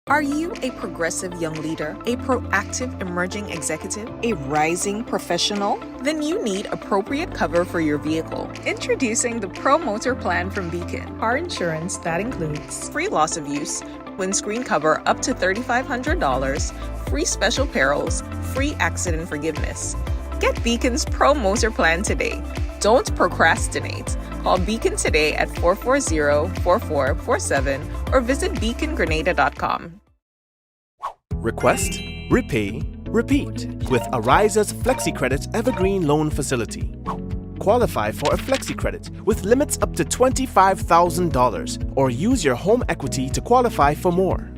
Are you a progressive young leader, a proactive emerging executive, a rising professional? Then you need appropriate cover for your vehicle. Introducing the Pro Motor Plan from Beacon. Car insurance that includes free loss of use, windscreen cover up to $3,500, free special perils, free accident forgiveness. Get Beacon's Pro Motor Plan today. Don't procrastinate. Call Beacon today at 440-4447 or visit beacongrenada.com. Request, repay, repeat with Ariza's FlexiCredit Evergreen Loan Facility. Qualify for a FlexiCredit with limits up to $25,000 or use your home equity to qualify for more.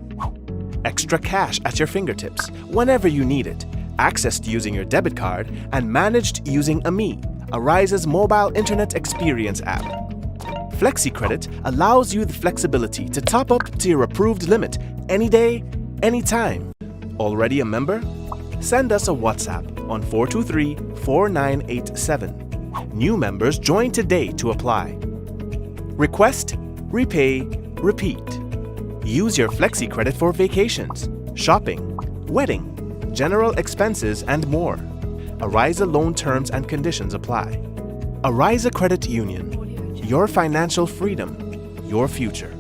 Extra cash at your fingertips whenever you need it, accessed using your debit card and managed using AMI, Ariza's mobile internet experience app. FlexiCredit allows you the flexibility to top up to your approved limit any day, anytime. Already a member? Send us a WhatsApp on 423-4987. New members join today to apply. Request, repay, repeat. Use your FlexiCredit for vacations, shopping, wedding, general expenses, and more. Ariza loan terms and conditions apply. Ariza Credit Union. Your financial freedom, your future.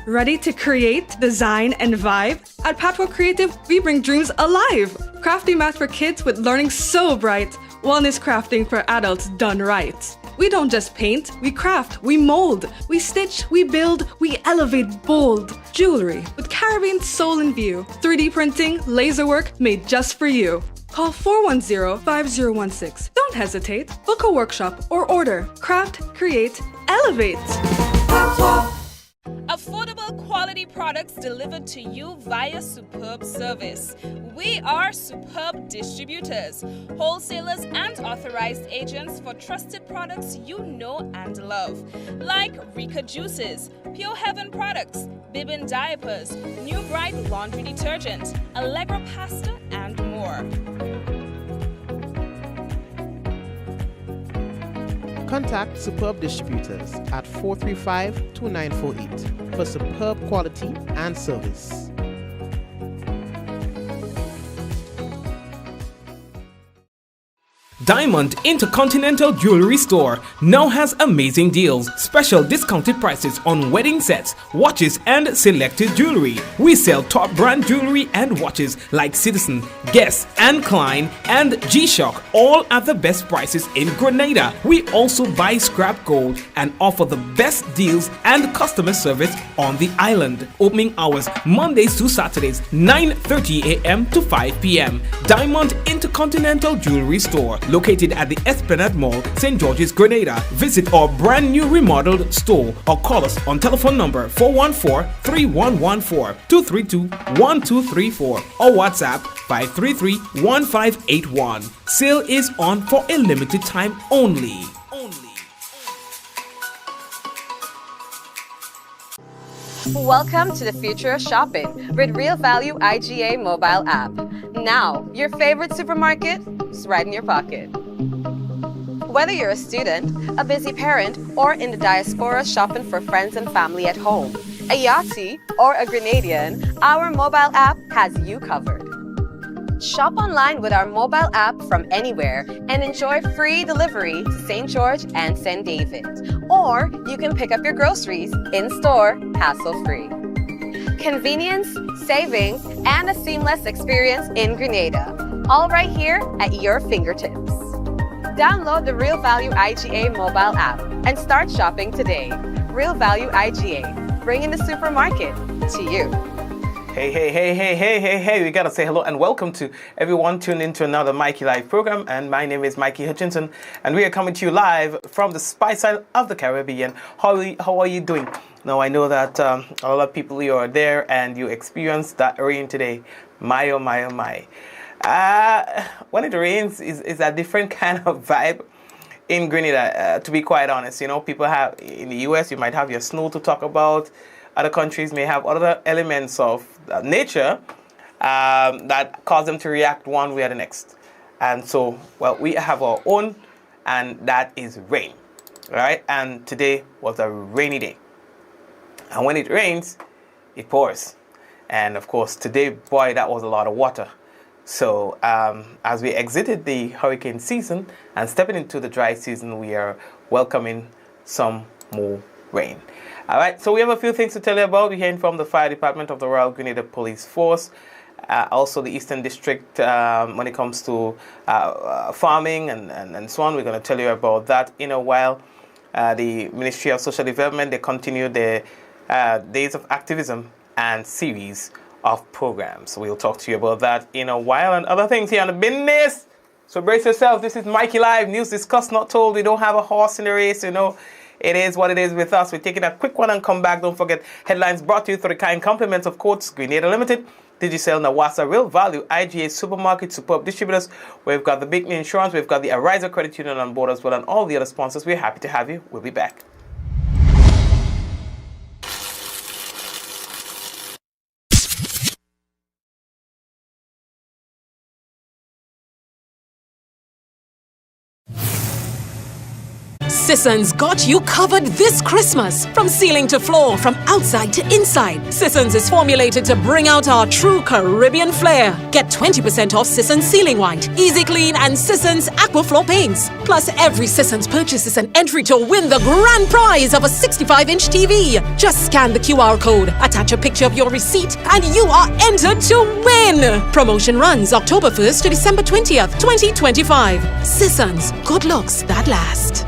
Ready to create, design, and vibe? At Patchwork Creative, we bring dreams alive. Crafty math for kids with learning so bright. Wellness crafting for adults done right. We don't just paint, we craft, we mold, we stitch, we build, we elevate bold. Jewelry with Caribbean soul in view. 3D printing, laser work made just for you. Call 410-5016. Don't hesitate. Book a workshop or order. Craft, create, elevate. Affordable quality products delivered to you via superb service. We are superb distributors, wholesalers and authorized agents for trusted products you know and love. Like Rika Juices, Pure Heaven products, Bibin diapers, New Bright laundry detergent, Allegra pasta and more. Contact Superb Distributors at 435-2948 for superb quality and service. Diamond Intercontinental Jewelry Store now has amazing deals, special discounted prices on wedding sets, watches and selected jewelry. We sell top brand jewelry and watches like Citizen, Guess and Klein and G-Shock, all at the best prices in Grenada. We also buy scrap gold and offer the best deals and customer service on the island. Opening hours Mondays to Saturdays 9:30 a.m. to 5 p.m. Diamond Intercontinental Jewelry Store, located at the Esplanade Mall, St. George's, Grenada. Visit our brand new remodeled store or call us on telephone number 414-3114, 232-1234 or WhatsApp 533-1581. Sale is on for a limited time only. Welcome to the future of shopping with Real Value IGA mobile app. Now, your favorite supermarket is right in your pocket. Whether you're a student, a busy parent, or in the diaspora shopping for friends and family at home, a Yachty, or a Grenadian, our mobile app has you covered. Shop online with our mobile app from anywhere and enjoy free delivery to St. George and St. David. Or you can pick up your groceries in-store, hassle-free. Convenience, savings, and a seamless experience in Grenada. All right here at your fingertips. Download the Real Value IGA mobile app and start shopping today. Real Value IGA, bringing the supermarket to you. Hey, we gotta say hello and welcome to everyone tuned into another Mikey Live program. And my name is Mikey Hutchinson and we are coming to you live from the Spice Isle of the Caribbean. How are you doing? Now, I know that a lot of people, you are there and you experienced that rain today. My, oh my, oh my. When it rains, is a different kind of vibe in Grenada, to be quite honest. You know, people have, in the US, you might have your snow to talk about. Other countries may have other elements of nature that cause them to react one way or the next. And so, well, we have our own, and that is rain, right? And today was a rainy day. And when it rains, it pours. And of course, today, boy, that was a lot of water. So as we exited the hurricane season and stepping into the dry season, we are welcoming some more rain. All right, so we have a few things to tell you about. We're hearing from the Fire Department of the Royal Grenada Police Force, also the Eastern District when it comes to farming and so on. We're going to tell you about that in a while. The Ministry of Social Development, they continue their days of activism and series of programs. We'll talk to you about that in a while and other things here on the business. So brace yourself. This is Mikey Live, news discussed, not told. We don't have a horse in the race, you know. It is what it is with us. We're taking a quick one and come back. Don't forget, headlines brought to you through the kind compliments of Courts Grenada Limited, Digicel, Nawasa, Real Value, IGA, Supermarket, Superb Distributors. We've got the Big Insurance. We've got the Ariza Credit Union on board as well, and all the other sponsors. We're happy to have you. We'll be back. Sisson's got you covered this Christmas. From ceiling to floor, from outside to inside. Sisson's is formulated to bring out our true Caribbean flair. Get 20% off Sisson's Ceiling White, Easy Clean and Sisson's Aquaflow paints. Plus, every Sisson's purchase is an entry to win the grand prize of a 65-inch TV. Just scan the QR code, attach a picture of your receipt, and you are entered to win. Promotion runs October 1st to December 20th, 2025. Sisson's, good looks that last.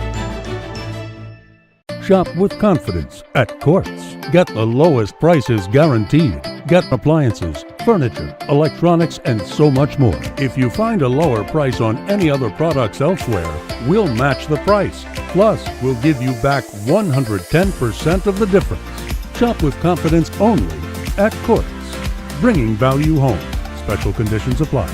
Shop with confidence at Courts. Get the lowest prices guaranteed. Get appliances, furniture, electronics, and so much more. If you find a lower price on any other products elsewhere, we'll match the price. Plus, we'll give you back 110% of the difference. Shop with confidence only at Courts. Bringing value home. Special conditions apply.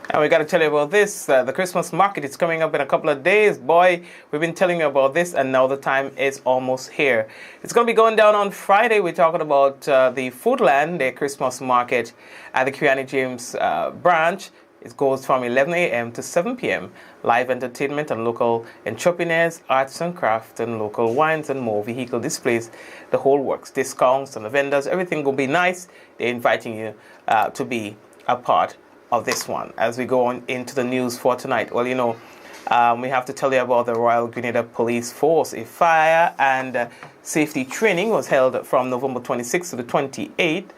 And we got to tell you about this. The Christmas market is coming up in a couple of days. Boy, we've been telling you about this, and now the time is almost here. It's going to be going down on Friday. We're talking about the Foodland, their Christmas market at the Kiani James branch. It goes from 11 a.m. to 7 p.m. Live entertainment and local entrepreneurs, arts and crafts, and local wines and more, vehicle displays, the whole works, discounts and the vendors, everything will be nice. They're inviting you to be a part of this one. As we go on into the news for tonight, well, you know, we have to tell you about the Royal Grenada Police Force. A fire and safety training was held from November 26th to the 28th,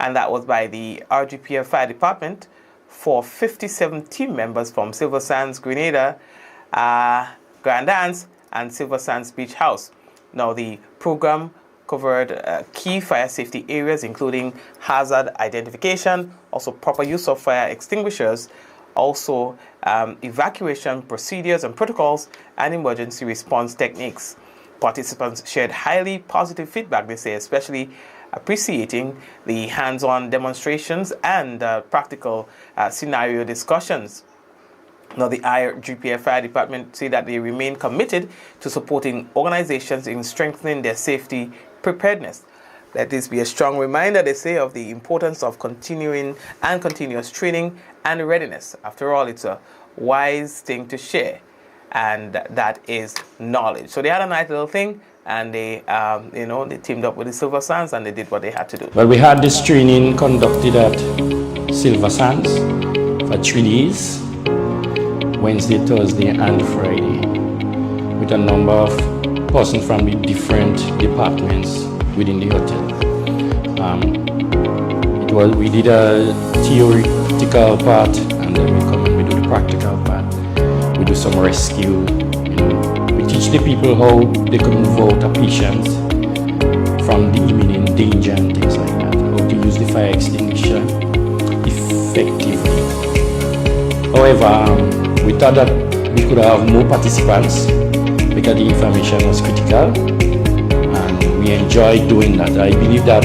and that was by the RGPF Fire Department for 57 team members from Silver Sands, Grenada, Grand Anse, and Silver Sands Beach House. Now, the program covered key fire safety areas, including hazard identification, also proper use of fire extinguishers, also evacuation procedures and protocols, and emergency response techniques. Participants shared highly positive feedback, they say, especially appreciating the hands-on demonstrations and practical scenario discussions. Now, the IGPF Fire Department say that they remain committed to supporting organizations in strengthening their safety preparedness. Let this be a strong reminder, they say, of the importance of continuous training and readiness. After all, it's a wise thing to share, and that is knowledge. So they had a nice little thing, and they, they teamed up with the Silver Sands, and they did what they had to do. Well, we had this training conducted at Silver Sands for 3 days, Wednesday, Thursday, and Friday, with a number of persons from the different departments within the hotel. We did a theoretical part, and then we come and we do the practical part. We do some rescue. We teach the people how they can move out a patient from the imminent danger and things like that. How to use the fire extinguisher effectively. However, we thought that we could have more participants because the information was critical, and we enjoyed doing that. I believe that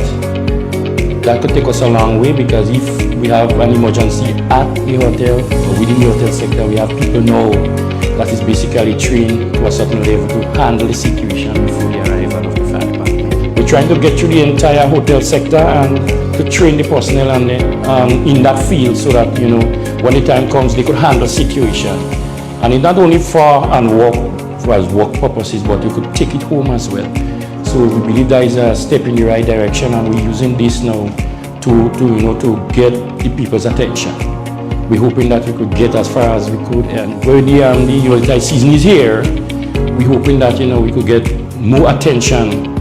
could take us a long way, because if we have an emergency at the hotel or within the hotel sector, we have people know that is basically trained to a certain level to handle the situation before the arrival of the fire department. We're trying to get through the entire hotel sector and to train the personnel and in that field, so that when the time comes, they could handle situation And it's not only for as work purposes, but you could take it home as well. So we believe that is a step in the right direction, and we're using this now to get the people's attention. We're hoping that we could get as far as we could, and where the Yuletide season is here, we're hoping that we could get more attention,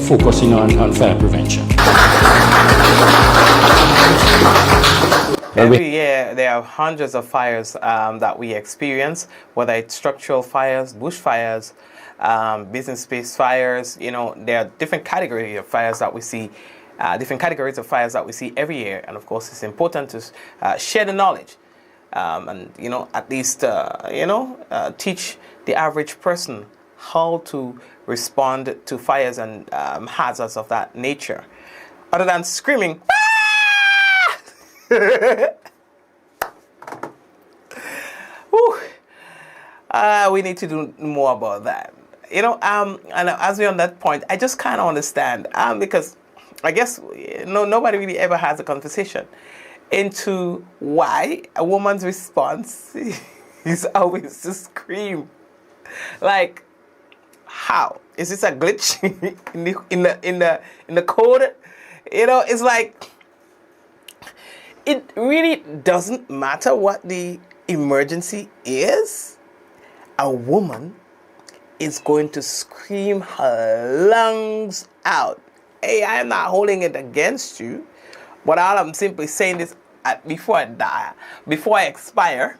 focusing on fire prevention. Every year there are hundreds of fires that we experience, whether it's structural fires, bush fires, business space fires. There are different categories of fires that we see. Every year, and of course it's important to share the knowledge and at least teach the average person how to respond to fires and hazards of that nature, other than screaming. We need to do more about that. And as we're on that point, I just kind of understand because I guess nobody really ever has a conversation into why a woman's response is always to scream. Like, how is this a glitch in the code? It's like it really doesn't matter what the emergency is. A woman is going to scream her lungs out. Hey, I'm not holding it against you, but all I'm simply saying is before I die, before I expire,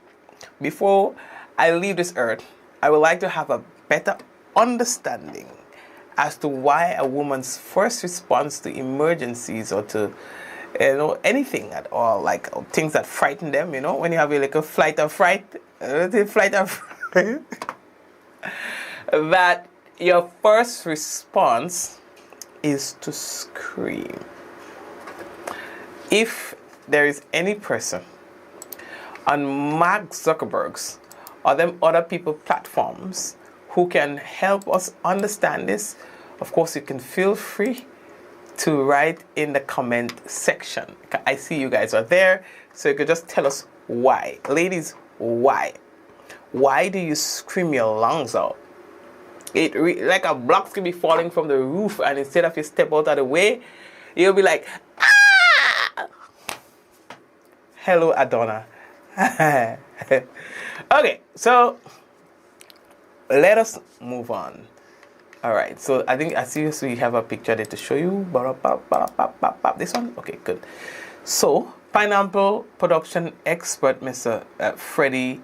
before I leave this earth, I would like to have a better understanding as to why a woman's first response to emergencies or to anything at all, like things that frighten them, when you have like a flight of fright, that your first response is to scream. If there is any person on Mark Zuckerberg's or them other people platforms who can help us understand this, of course you can feel free to write in the comment section. I see you guys are there, so you could just tell us why. Ladies, why? Why do you scream your lungs out? Like a block could be falling from the roof, and instead of you step out of the way, you'll be like, ah! Hello, Adonna. Okay, so let us move on. All right, so I seriously have a picture there to show you. This one? Okay, good. So, pineapple production expert, Mr. Freddie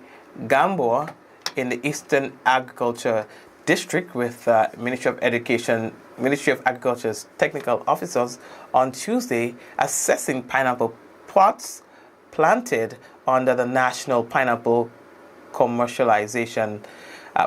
Gamboa, in the Eastern Agriculture District with Ministry of Agriculture's technical officers on Tuesday assessing pineapple plots planted under the National Pineapple Commercialization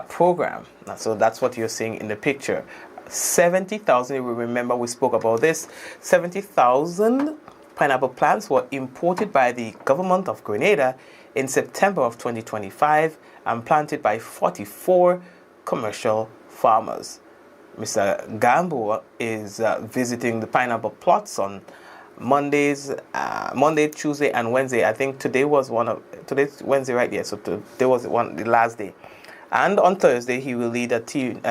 Program. So that's what you're seeing in the picture. 70,000, you will remember we spoke about this, 70,000 pineapple plants were imported by the government of Grenada in September of 2025 and planted by 44 commercial farmers. Mr. Gamboa is visiting the pineapple plots on Monday, Tuesday, and Wednesday. I think today's Wednesday, right? Yeah, so today was the last day. And on Thursday, he will lead a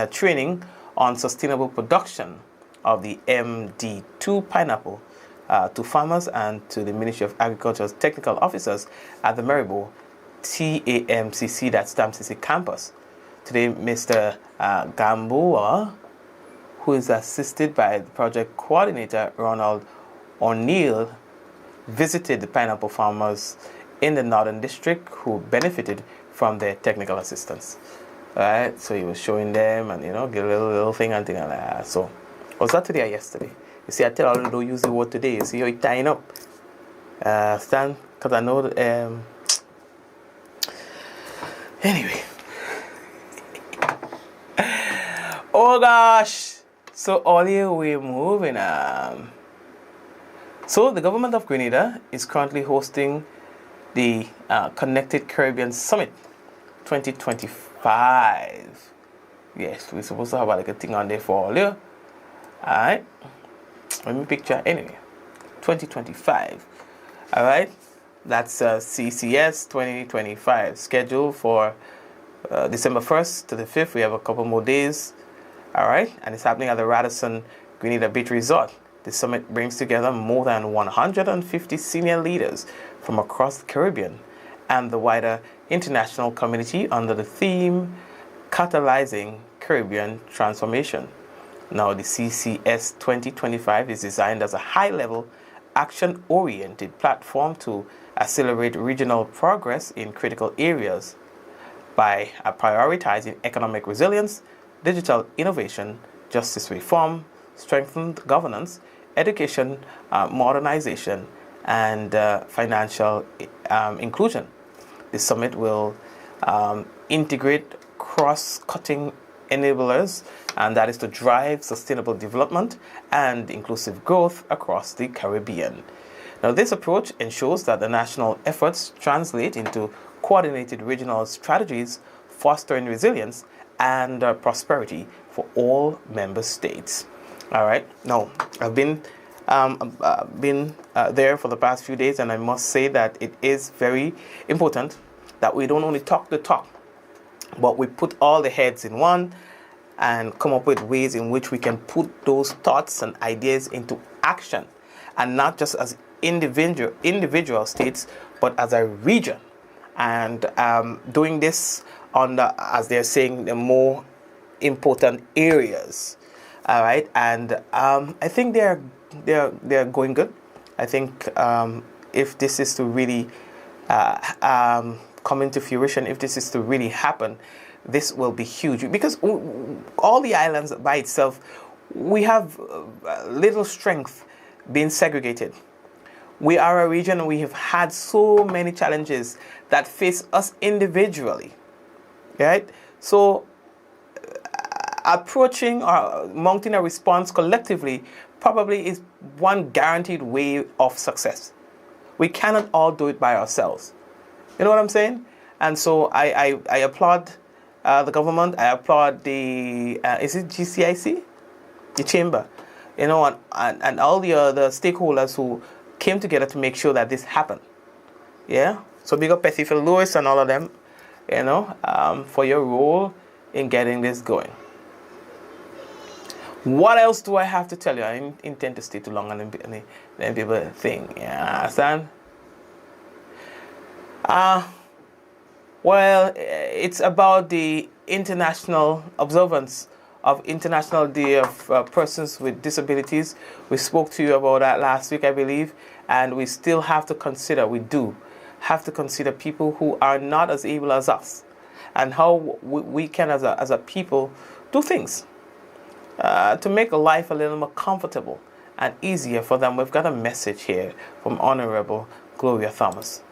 training on sustainable production of the MD2 pineapple to farmers and to the Ministry of Agriculture's technical officers at the Maribor TAMCC, that's TAMCC campus. Today, Mr. Gamboa, who is assisted by the project coordinator Ronald O'Neill, visited the pineapple farmers in the Northern District who benefited from their technical assistance. Alright, so he was showing them and get a little thing and thing like that. So, was that today or yesterday? You see, I tell all don't use the word today. You see how it's tying up. Stan, because I know anyway. Oh gosh. So all here we're moving. So the government of Grenada is currently hosting the Connected Caribbean Summit 2025. Yes, we're supposed to have like a thing on there for all you. Alright. Let me picture anyway. 2025. Alright. That's CCS 2025, scheduled for December 1st to the 5th. We have a couple more days. All right, and it's happening at the Radisson Grenada Beach Resort. The summit brings together more than 150 senior leaders from across the Caribbean and the wider international community under the theme Catalyzing Caribbean Transformation. Now, the CCS 2025 is designed as a high-level, action-oriented platform to accelerate regional progress in critical areas by prioritizing economic resilience, digital innovation, justice reform, strengthened governance, education modernization, and financial inclusion. The summit will integrate cross-cutting enablers, and that is to drive sustainable development and inclusive growth across the Caribbean. Now, this approach ensures that the national efforts translate into coordinated regional strategies, fostering resilience and prosperity for all member states. All right. Now, I've been there for the past few days, and I must say that it is very important that we don't only talk the talk, but we put all the heads in one and come up with ways in which we can put those thoughts and ideas into action, and not just as individual states, but as a region. And doing this on the, as they're saying, the more important areas. All right, and I think they're going good. I think if this is to really come into fruition, if this is to really happen, this will be huge, because all the islands by itself, we have little strength being segregated. We are a region, and we have had so many challenges that face us individually, right? So approaching or mounting a response collectively probably is one guaranteed way of success. We cannot all do it by ourselves. You know what I'm saying? And so I applaud the government. I applaud the, is it GCIC? The chamber, you know, and all the other stakeholders who came together to make sure that this happened. Yeah? So big up Petty Phil Lewis and all of them, you know, for your role in getting this going. What else do I have to tell you? I didn't intend to stay too long on the people thing. Yeah, understand? Well, it's about the international observance of International Day of Persons with Disabilities. We spoke to you about that last week, I believe, and we still have to consider, we do have to consider people who are not as able as us, and how we can, as a people, do things to make life a little more comfortable and easier for them. We've got a message here from Honorable Gloria Thomas.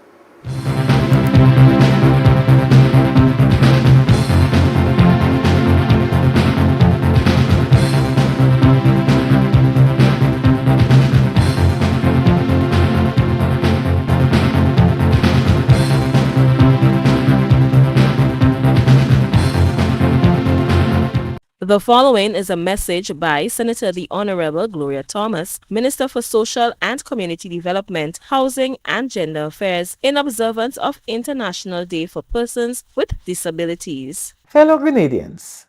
The following is a message by Senator the Honorable Gloria Thomas, Minister for Social and Community Development, Housing and Gender Affairs, in observance of International Day for Persons with Disabilities. Fellow Grenadians,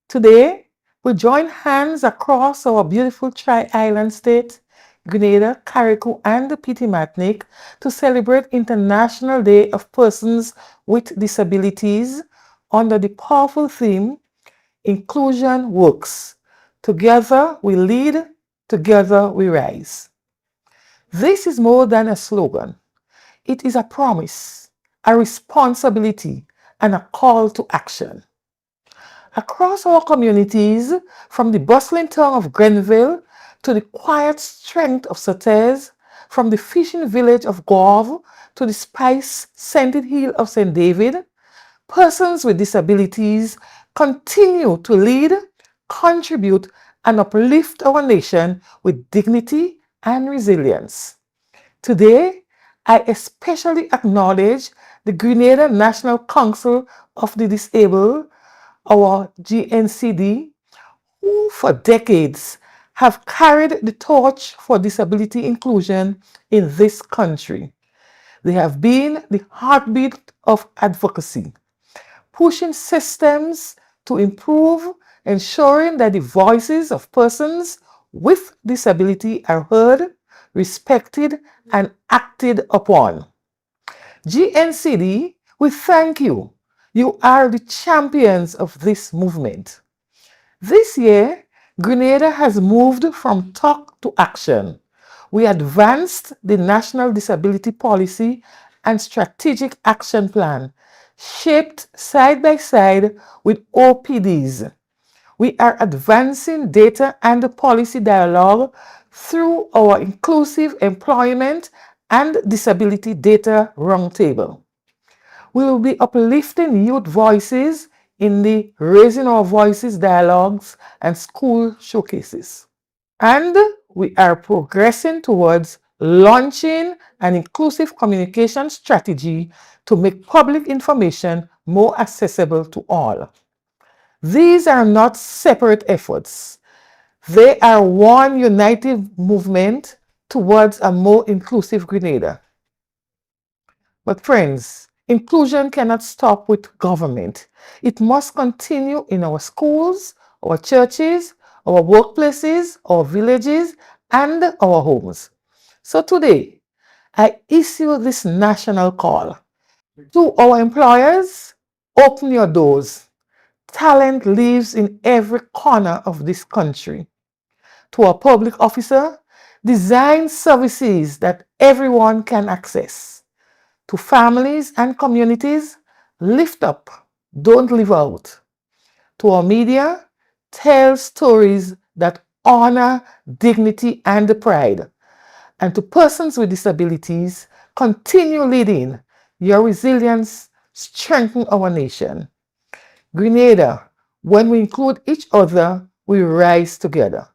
today we join hands across our beautiful tri-island state, Grenada, Carriacou and the Petite Martinique, to celebrate International Day of Persons with Disabilities under the powerful theme, Inclusion Works. Together we lead, together we rise. This is more than a slogan. It is a promise, a responsibility, and a call to action. Across our communities, from the bustling town of Grenville to the quiet strength of Sautez, from the fishing village of Gauve to the spice-scented hill of St. David, persons with disabilities continue to lead, contribute, and uplift our nation with dignity and resilience. Today, I especially acknowledge the Grenada National Council of the Disabled, our GNCD, who for decades have carried the torch for disability inclusion in this country. They have been the heartbeat of advocacy, pushing systems to improve, ensuring that the voices of persons with disability are heard, respected, and acted upon. GNCD, we thank you. You are the champions of this movement. This year, Grenada has moved from talk to action. We advanced the National Disability Policy and Strategic Action Plan, shaped side by side with OPDs. We are advancing data and policy dialogue through our Inclusive Employment and Disability Data Roundtable. We will be uplifting youth voices in the Raising Our Voices dialogues and school showcases. And we are progressing towards launching an inclusive communication strategy to make public information more accessible to all. These are not separate efforts. They are one united movement towards a more inclusive Grenada. But friends, inclusion cannot stop with government. It must continue in our schools, our churches, our workplaces, our villages, and our homes. So today, I issue this national call to our employers: open your doors. Talent lives in every corner of this country. To our public officer, design services that everyone can access. To families and communities, lift up, don't live out. To our media, tell stories that honor dignity and pride. And to persons with disabilities, continue leading. Your resilience strengthens our nation. Grenada, when we include each other, we rise together.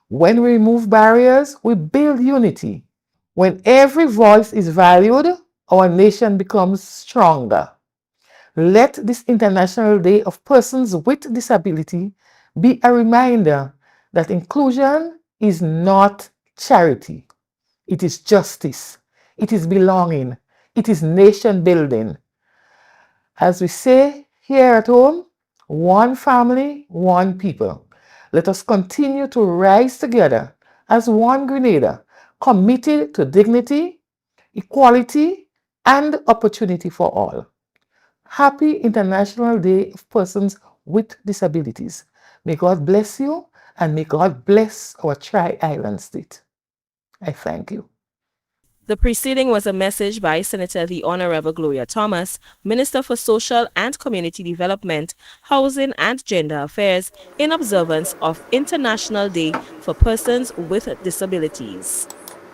When we remove barriers, we build unity. When every voice is valued, our nation becomes stronger. Let this International Day of Persons with Disability be a reminder that inclusion is not charity. It is justice. It is belonging. It is nation building. As we say here at home, one family, one people. Let us continue to rise together as one Grenada, committed to dignity, equality, and opportunity for all. Happy International Day of Persons with Disabilities. May God bless you, and may God bless our Tri-Island state. I thank you. The preceding was a message by Senator the Honorable Gloria Thomas, Minister for Social and Community Development, Housing and Gender Affairs, in observance of International Day for Persons with Disabilities.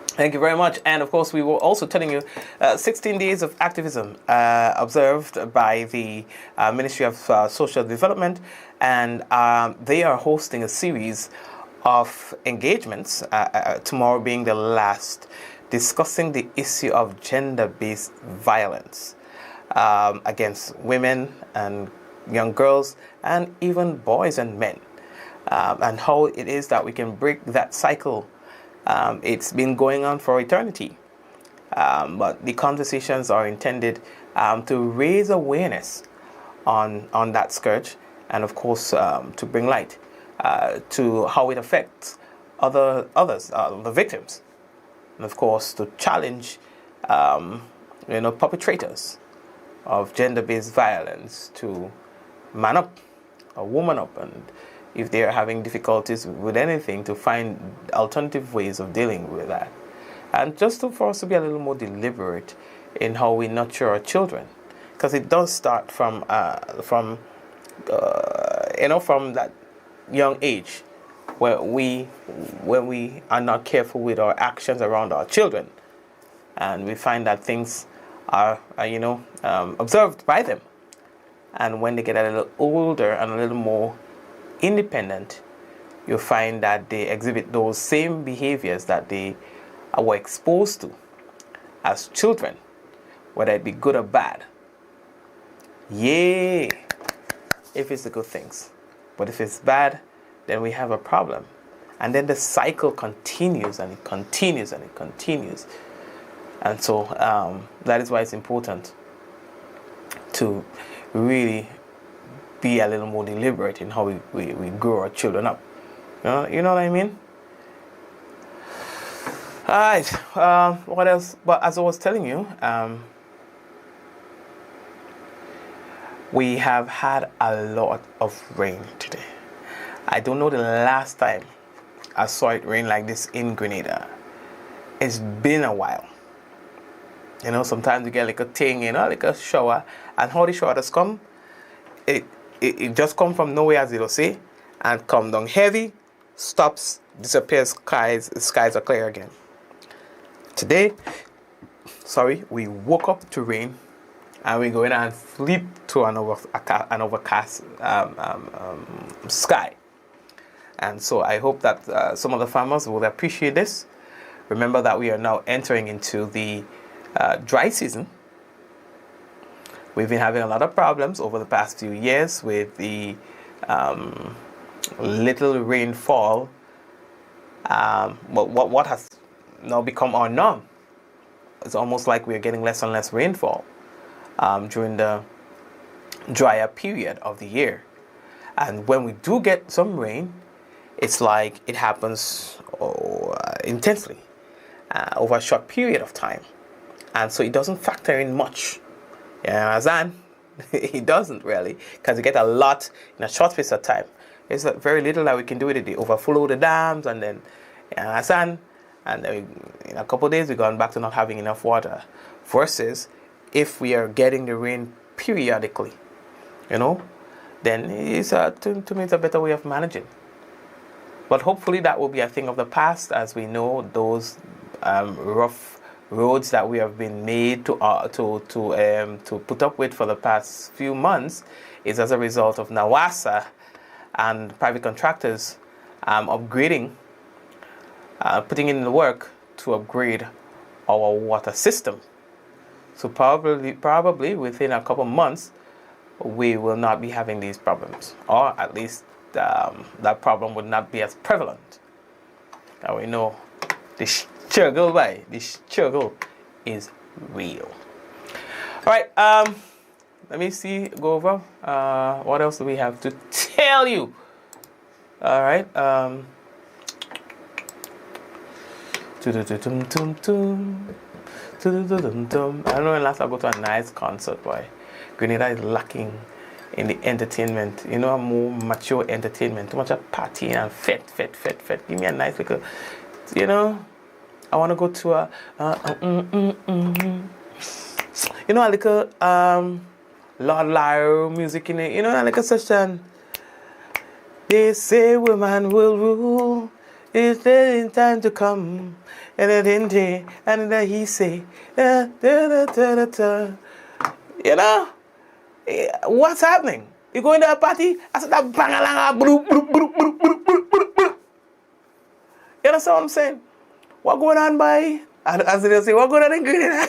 Thank you very much. And of course, we were also telling you 16 days of activism observed by the Ministry of Social Development, and they are hosting a series of engagements, tomorrow being the last, discussing the issue of gender-based violence against women and young girls and even boys and men, and how it is that we can break that cycle. It's been going on for eternity, but the conversations are intended to raise awareness on that scourge, and of course to bring light to how it affects others, the victims, and of course to challenge perpetrators of gender-based violence to man up or woman up, and if they are having difficulties with anything, to find alternative ways of dealing with that. And just for us to be a little more deliberate in how we nurture our children, because it does start from that young age, when we are not careful with our actions around our children, and we find that things are observed by them, and when they get a little older and a little more independent, you find that they exhibit those same behaviors that they were exposed to as children, whether it be good or bad. Yay, if it's the good things. But if it's bad, then we have a problem. And then the cycle continues and it continues and it continues. And so that is why it's important to really be a little more deliberate in how we grow our children up. You know what I mean? All right. What else? But as I was telling you, we have had a lot of rain today. I don't know the last time I saw it rain like this in Grenada. It's been a while. Sometimes you get like a thing, like a shower, and how the shower does come, it just come from nowhere, as it'll say, and come down heavy, stops, disappears, skies are clear again. Today, we woke up to rain, and we go in and sleep to an overcast sky. And so I hope that some of the farmers will appreciate this. Remember that we are now entering into the dry season. We've been having a lot of problems over the past few years with the little rainfall. What has now become our norm. It's almost like we're getting less and less rainfall during the drier period of the year. And when we do get some rain, it's like it happens intensely over a short period of time. And so it doesn't factor in much. And it doesn't really, because you get a lot in a short space of time. There's very little that we can do with it. They overflow the dams, and then and in a couple of days we're going back to not having enough water. Versus if we are getting the rain periodically, then to me it's a better way of managing. But hopefully that will be a thing of the past, as we know those rough roads that we have been made to put up with for the past few months is as a result of NAWASA and private contractors upgrading, putting in the work to upgrade our water system. So probably within a couple months, we will not be having these problems, or at least that problem would not be as prevalent. Now we know the struggle is real. All right, let me go over what else do we have to tell you. All right, I don't know when last I go to a nice concert, boy. Grenada is lacking in the entertainment, a more mature entertainment. Too much of partying and fet. Give me a nice little, I want to go to a little Lord Lyre music in it, like a session. They say women will rule, it's in time to come, and then he say, what's happening? You going to a party? I said that bang-a-lang-a, bloop. You understand what I'm saying? What going on, boy? As they say, what going on in Grenada?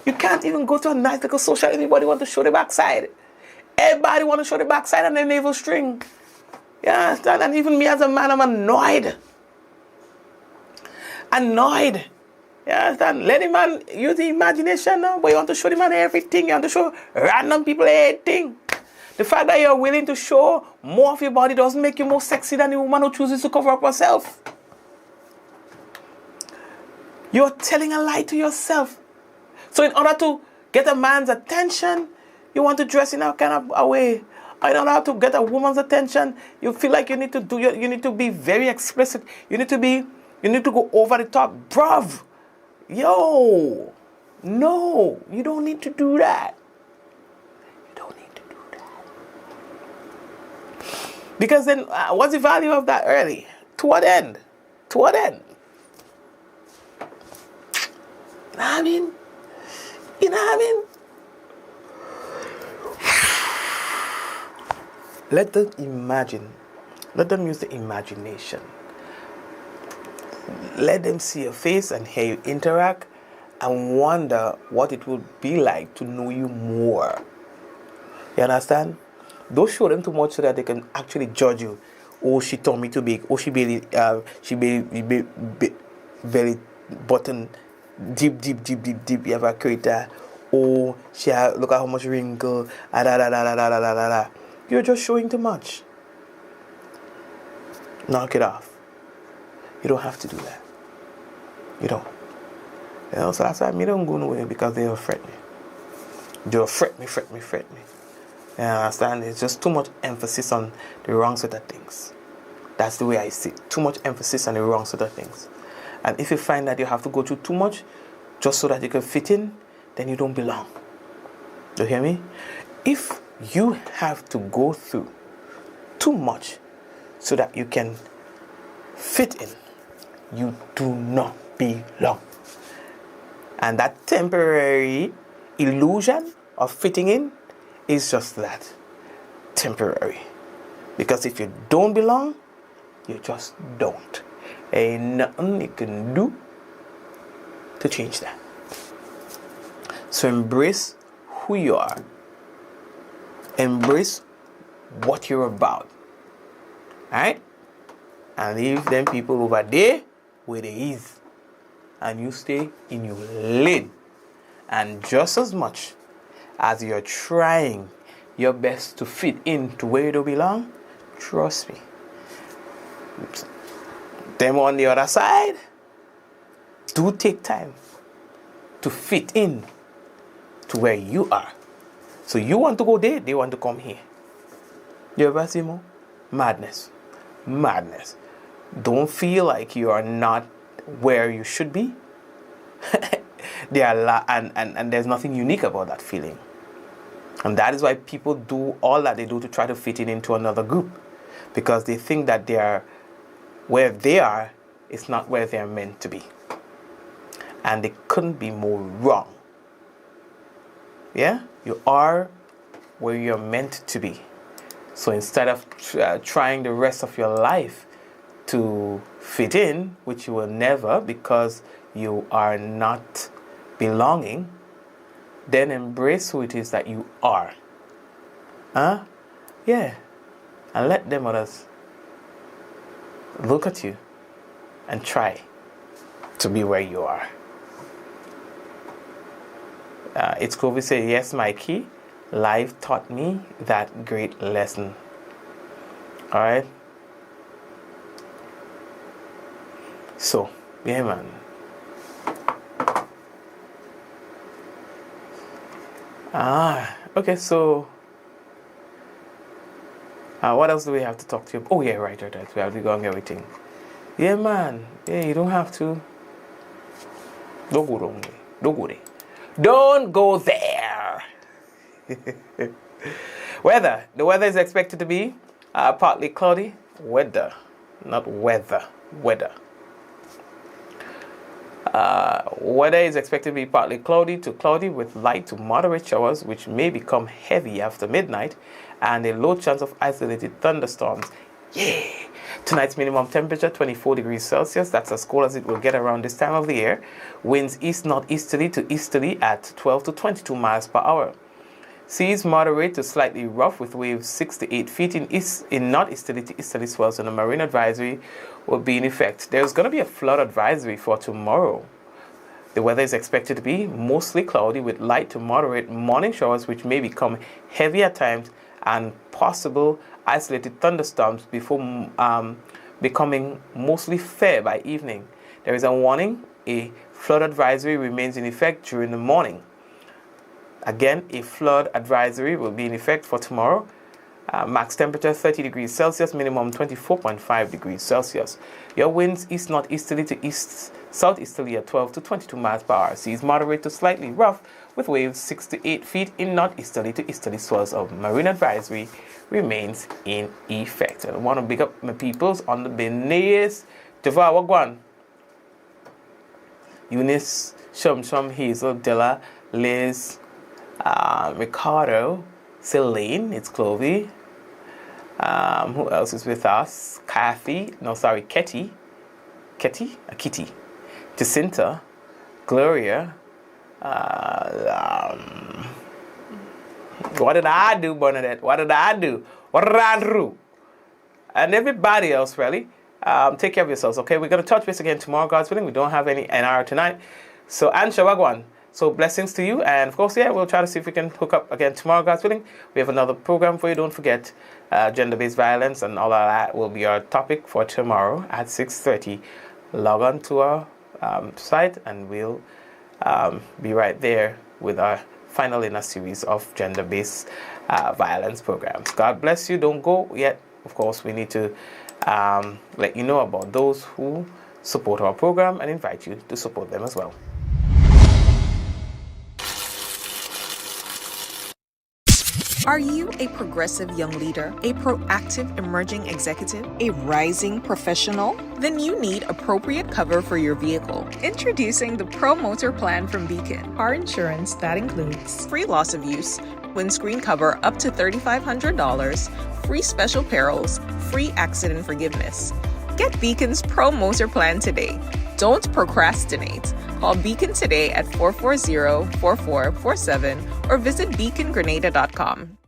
You can't even go to a nice little social. Everybody want to show the backside. Everybody want to show the backside on their navel string. You understand? And even me as a man, I'm annoyed. You understand? Let the man use the imagination now, but you want to show the man everything. You want to show random people everything. The fact that you're willing to show more of your body doesn't make you more sexy than the woman who chooses to cover up herself. You're telling a lie to yourself. So in order to get a man's attention, you want to dress in a kind of a way. In order to get a woman's attention, you feel like you need to be very explicit. You need to go over the top. Bruv. Yo. No, you don't need to do that. Because then, what's the value of that early? To what end? You know what I mean? Let them imagine. Let them use the imagination. Let them see your face and hear you interact and wonder what it would be like to know you more. You understand? Don't show them too much so that they can actually judge you. Oh, she told me too big. Oh, she barely button deep. You evacuate that. Oh, look at how much wrinkle. You're just showing too much. Knock it off. You don't have to do that. You don't. You know, so that's why I don't go nowhere, because they'll fret me. They'll fret me. You understand? It's just too much emphasis on the wrong sort of things. That's the way I see it. Too much emphasis on the wrong sort of things. And if you find that you have to go through too much just so that you can fit in, then you don't belong. You hear me? If you have to go through too much so that you can fit in, you do not belong. And that temporary illusion of fitting in is just that, temporary. Because if you don't belong, you just don't. Ain't nothing you can do to change that. So embrace who you are. Embrace what you're about. Alright? And leave them people over there where they is. And you stay in your lane. And just as much as you're trying your best to fit into where you don't belong, trust me, them on the other side do take time to fit in to where you are. So you want to go there, they want to come here. You ever see more? Madness. Don't feel like you are not where you should be. And there's nothing unique about that feeling. And that is why people do all that they do to try to fit in into another group, because they think that they are where they are is not where they are meant to be. And they couldn't be more wrong. Yeah? You are where you're meant to be. So instead of trying the rest of your life to fit in, which you will never, because you are not belonging, then embrace who it is that you are. Yeah. And let them others look at you and try to be where you are. It's Kobe say, yes, Mikey, life taught me that great lesson. All right. So, yeah, man. Okay, so what else do we have to talk to you? Oh, yeah, right. We have to go on everything. Yeah, man. Yeah, you don't have to. Don't go wrong way. Don't go there. Don't go there. Weather. The weather is expected to be partly cloudy. Weather, not weather. Weather. Weather is expected to be partly cloudy to cloudy with light to moderate showers, which may become heavy after midnight, and a low chance of isolated thunderstorms. Yeah! Tonight's minimum temperature, 24 degrees Celsius. That's as cold as it will get around this time of the year. Winds east-northeasterly to easterly at 12 to 22 miles per hour. Seas moderate to slightly rough with waves 6 to 8 feet in northeasterly to easterly swells, and a marine advisory will be in effect. There's going to be a flood advisory for tomorrow. The weather is expected to be mostly cloudy with light to moderate morning showers, which may become heavy at times, and possible isolated thunderstorms before becoming mostly fair by evening. There is a warning. A flood advisory remains in effect during the morning. Again, a flood advisory will be in effect for tomorrow. Max temperature 30 degrees Celsius, minimum 24.5 degrees Celsius. Your winds east-northeasterly to east-southeasterly at 12 to 22 miles per hour. Seas moderate to slightly rough with waves 6 to 8 feet in northeasterly to easterly swells. Of marine advisory remains in effect. And I want to big up my peoples on the Benes. Java Wagwan. Eunice, Shum, Hazel, Della, Liz, Ricardo, Celine, it's Clovey. Who else is with us? Kathy, Ketty, Jacinta, Gloria. What did I do, Bernadette? What did I do? And everybody else, really. Take care of yourselves, okay? We're going to touch base again tomorrow, God's willing. We don't have any NR tonight. So, and Shawagwan. So, blessings to you. And, of course, we'll try to see if we can hook up again tomorrow, God's willing. We have another program for you. Don't forget, gender-based violence and all of that will be our topic for tomorrow at 6:30. Log on to our site, and we'll be right there with our final in a series of gender-based violence programs. God bless you. Don't go yet. Of course, we need to let you know about those who support our program and invite you to support them as well. Are you a progressive young leader, a proactive emerging executive, a rising professional? Then you need appropriate cover for your vehicle. Introducing the Pro Motor Plan from Beacon. Car insurance that includes free loss of use, windscreen cover up to $3,500, free special perils, free accident forgiveness. Get Beacon's Pro Motor Plan today. Don't procrastinate. Call Beacon today at 440-4447 or visit beacongrenada.com.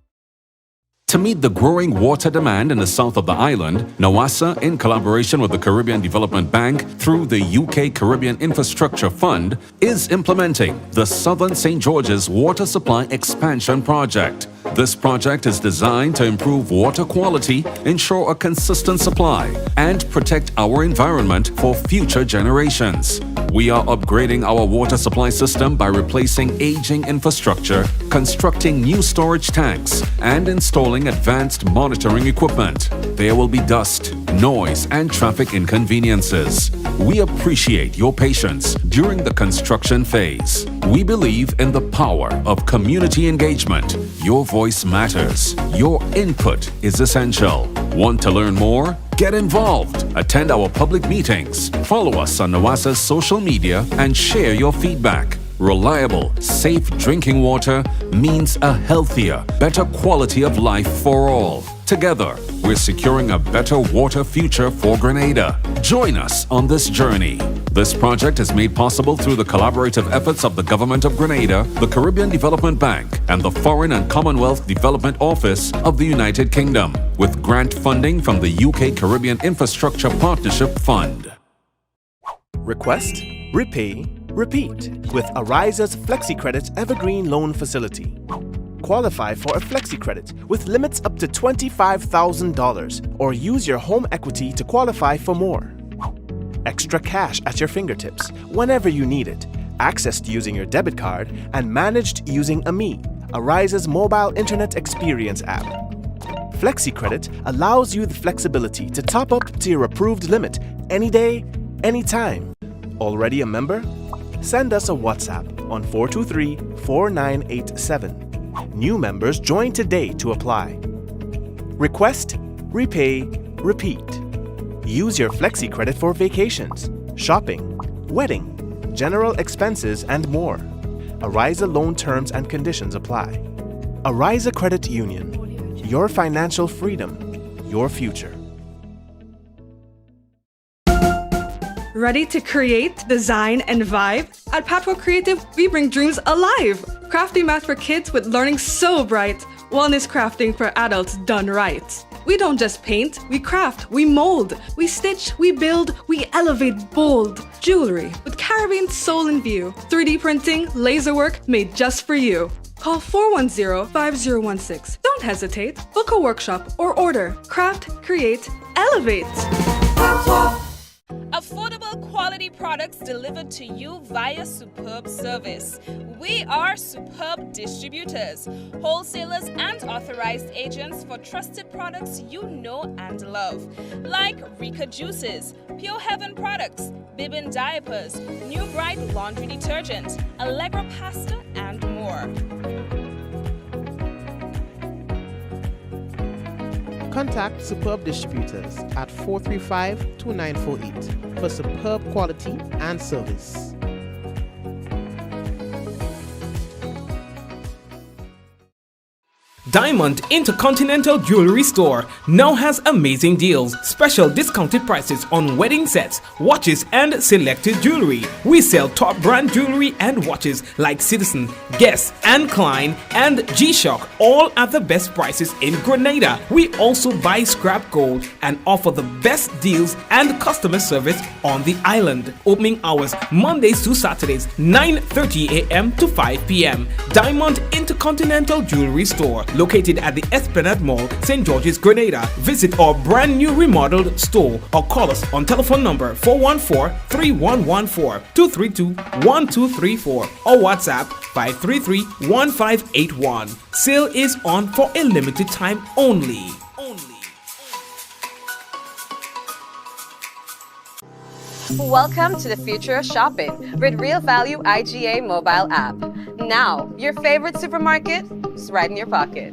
To meet the growing water demand in the south of the island, NOASA, in collaboration with the Caribbean Development Bank through the UK Caribbean Infrastructure Fund, is implementing the Southern St. George's Water Supply Expansion Project. This project is designed to improve water quality, ensure a consistent supply, and protect our environment for future generations. We are upgrading our water supply system by replacing aging infrastructure, constructing new storage tanks, and installing advanced monitoring equipment. There will be dust, noise, and traffic inconveniences. We appreciate your patience during the construction phase. We believe in the power of community engagement. Your voice matters. Your input is essential. Want to learn more? Get involved. Attend our public meetings. Follow us on NOASA's social media and share your feedback. Reliable, safe drinking water means a healthier, better quality of life for all. Together, we're securing a better water future for Grenada. Join us on this journey. This project is made possible through the collaborative efforts of the Government of Grenada, the Caribbean Development Bank, and the Foreign and Commonwealth Development Office of the United Kingdom, with grant funding from the UK Caribbean Infrastructure Partnership Fund. Request, repay, repeat with Ariza's FlexiCredit Evergreen Loan Facility. Qualify for a FlexiCredit with limits up to $25,000 or use your home equity to qualify for more. Extra cash at your fingertips whenever you need it, accessed using your debit card, and managed using AMI, Ariza's mobile internet experience app. FlexiCredit allows you the flexibility to top up to your approved limit any day, anytime. Already a member? Send us a WhatsApp on 423-4987. New members join today to apply. Request, repay, repeat. Use your FlexiCredit for vacations, shopping, wedding, general expenses, and more. Ariza loan terms and conditions apply. Ariza Credit Union. Your financial freedom, your future. Ready to create, design, and vibe? At Patwa Creative, we bring dreams alive. Crafty math for kids with learning so bright. Wellness crafting for adults done right. We don't just paint, we craft, we mold, we stitch, we build, we elevate bold. Jewelry with Caribbean soul in view. 3D printing, laser work made just for you. Call 410-5016. Don't hesitate. Book a workshop or order. Craft, create, elevate. Affordable quality products delivered to you via superb service. We are superb distributors, wholesalers, and authorized agents for trusted products you know and love, like Rika Juices, Pure Heaven products, Bibin diapers, New Bright laundry detergent, Allegra pasta, and more. Contact Superb Distributors at 435-2948 for superb quality and service. Diamond Intercontinental Jewelry Store now has amazing deals, special discounted prices on wedding sets, watches and selected jewelry. We sell top brand jewelry and watches like Citizen, Guess and Klein and G-Shock, all at the best prices in Grenada. We also buy scrap gold and offer the best deals and customer service on the island. Opening hours Mondays to Saturdays 9:30 a.m. to 5 p.m. Diamond Intercontinental Jewelry Store, located at the Esplanade Mall, St. George's, Grenada. Visit our brand new remodeled store or call us on telephone number 414-3114, 232-1234 or WhatsApp 533-1581. Sale is on for a limited time only. Welcome to the future of shopping with Real Value IGA mobile app. Now, your favorite supermarket is right in your pocket.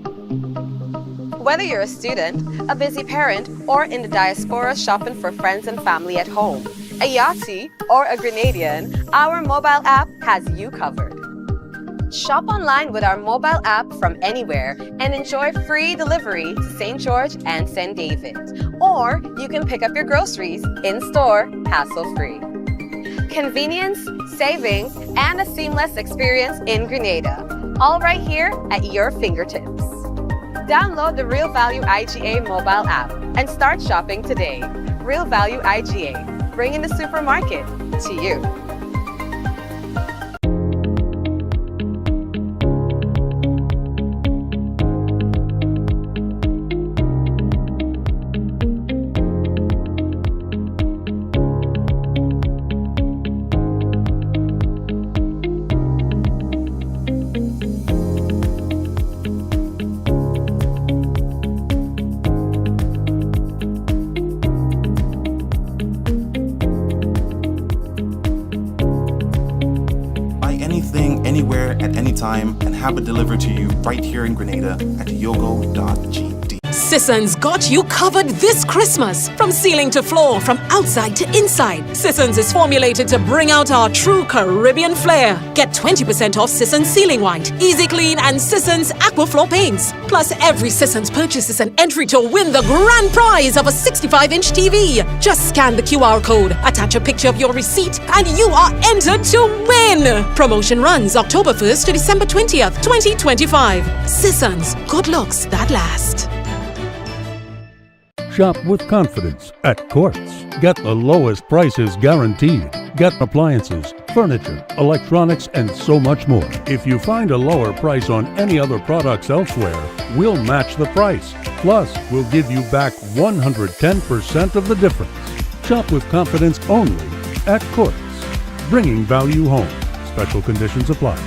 Whether you're a student, a busy parent, or in the diaspora shopping for friends and family at home, a Yachty, or a Grenadian, our mobile app has you covered. Shop online with our mobile app from anywhere and enjoy free delivery to St. George and St. David. Or you can pick up your groceries in-store, hassle-free. Convenience, savings, and a seamless experience in Grenada. All right here at your fingertips. Download the Real Value IGA mobile app and start shopping today. Real Value IGA, bringing the supermarket to you. Anywhere at any time and have it delivered to you right here in Grenada at yogo.gd. Sisson's got you covered this Christmas. From ceiling to floor, from outside to inside, Sisson's is formulated to bring out our true Caribbean flair. Get 20% off Sisson's Ceiling White, Easy Clean and Sisson's Aquaflow paints. Plus, every Sisson's purchase is an entry to win the grand prize of a 65-inch TV. Just scan the QR code, attach a picture of your receipt, and you are entered to win. Promotion runs October 1st to December 20th, 2025. Sisson's, good looks that last. Shop with confidence at Quartz. Get the lowest prices guaranteed. Get appliances, furniture, electronics, and so much more. If you find a lower price on any other products elsewhere, we'll match the price. Plus, we'll give you back 110% of the difference. Shop with confidence only at Quartz. Bringing value home. Special conditions apply.